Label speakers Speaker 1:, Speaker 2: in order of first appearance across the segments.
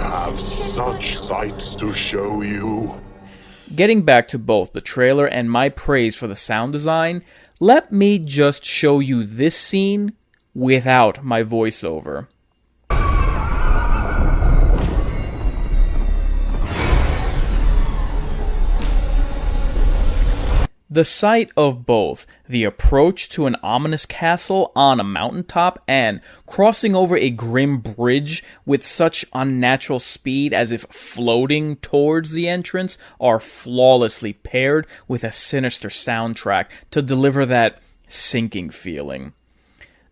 Speaker 1: have such sights to show you.
Speaker 2: Getting back to both the trailer and my praise for the sound design, let me just show you this scene without my voiceover. The sight of both the approach to an ominous castle on a mountaintop and crossing over a grim bridge with such unnatural speed as if floating towards the entrance are flawlessly paired with a sinister soundtrack to deliver that sinking feeling.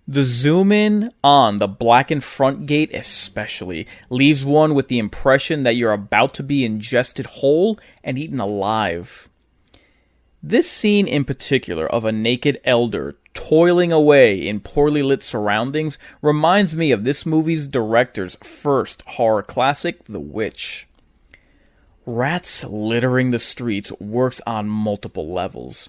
Speaker 2: The zoom in on the blackened front gate especially leaves one with the impression that you're about to be ingested whole and eaten alive. This scene in particular of a naked elder toiling away in poorly lit surroundings reminds me of this movie's director's first horror classic, The Witch. Rats littering the streets works on multiple levels.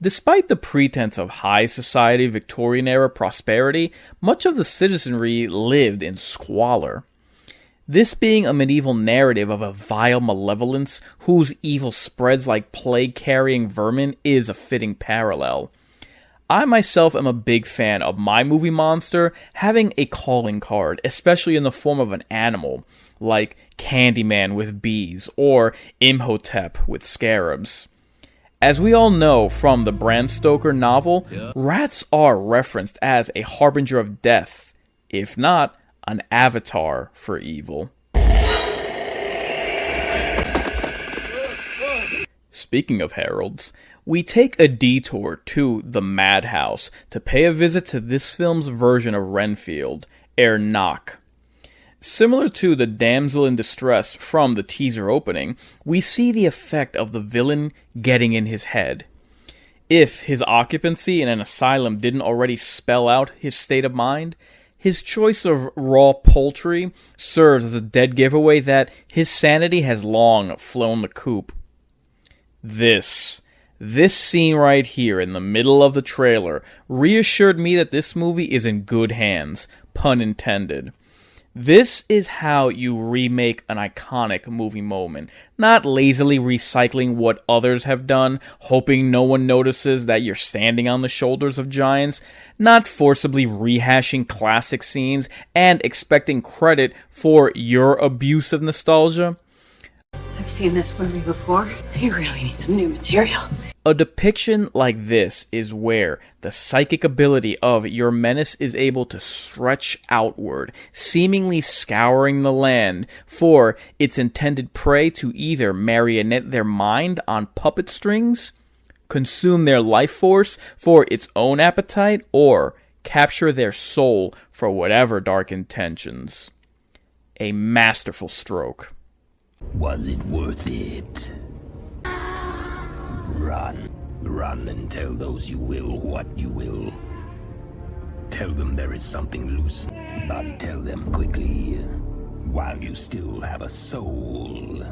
Speaker 2: Despite the pretense of high society Victorian-era prosperity, much of the citizenry lived in squalor. This being a medieval narrative of a vile malevolence whose evil spreads like plague-carrying vermin is a fitting parallel. I myself am a big fan of my movie monster having a calling card, especially in the form of an animal, like Candyman with bees or Imhotep with scarabs. As we all know from the Bram Stoker novel, rats are referenced as a harbinger of death, if not an avatar for evil. Speaking of heralds, we take a detour to the Madhouse to pay a visit to this film's version of Renfield, Knock. Similar to the damsel in distress from the teaser opening, we see the effect of the villain getting in his head. If his occupancy in an asylum didn't already spell out his state of mind, his choice of raw poultry serves as a dead giveaway that his sanity has long flown the coop. This scene right here in the middle of the trailer reassured me that this movie is in good hands, pun intended. This is how you remake an iconic movie moment, not lazily recycling what others have done, hoping no one notices that you're standing on the shoulders of giants, not forcibly rehashing classic scenes and expecting credit for your abuse of nostalgia.
Speaker 3: I've seen this movie before. You really need some new material.
Speaker 2: A depiction like this is where the psychic ability of your menace is able to stretch outward, seemingly scouring the land for its intended prey to either marionette their mind on puppet strings, consume their life force for its own appetite, or capture their soul for whatever dark intentions. A masterful stroke.
Speaker 4: Was it worth it? Run. Run and tell those you will what you will. Tell them there is something loose, but tell them quickly, while you still have a soul.